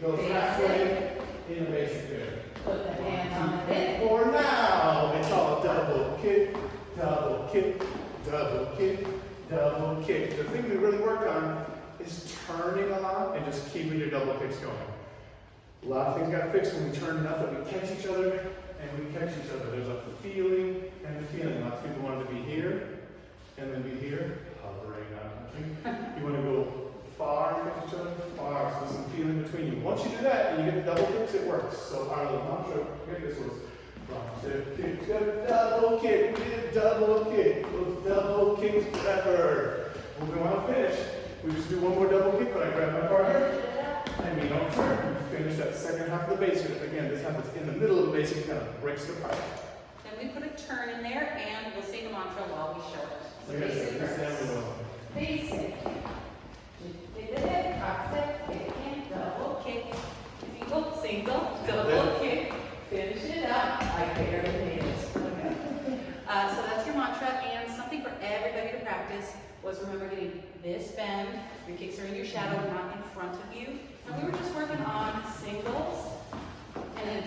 goes halfway in a basic there. Put the hand on the hip. For now, it's all double kick, double kick, double kick, double kick. The thing we really work on is turning a lot and just keeping your double kicks going. A lot of things got fixed when we turn enough that we catch each other and we catch each other. There's a feeling and a feeling. Lots of people wanted to be here and then be here, hovering, not touching. You want to go far and catch each other, far. So there's some feeling between you. Once you do that and you get the double kicks, it works. So our little mantra, forget this was front step kick, step, double kick. We did double kick. Those double kicks forever. When we want to finish, we just do one more double kick, but I grab my partner and we don't turn. We finish that second half of the basic. Again, this happens in the middle of the basic, kind of breaks it apart. Then we put a turn in there and we'll say the mantra while we show it. Like I said, this time we don't. Basic. Hit the hip, drop step, kick and double kick. Single, single, double kick. Finish it up. I barely made it. So that's your mantra, and something for everybody to practice was remember getting this bend. Your kicks are in your shadow, not in front of you. And we were just working on singles and then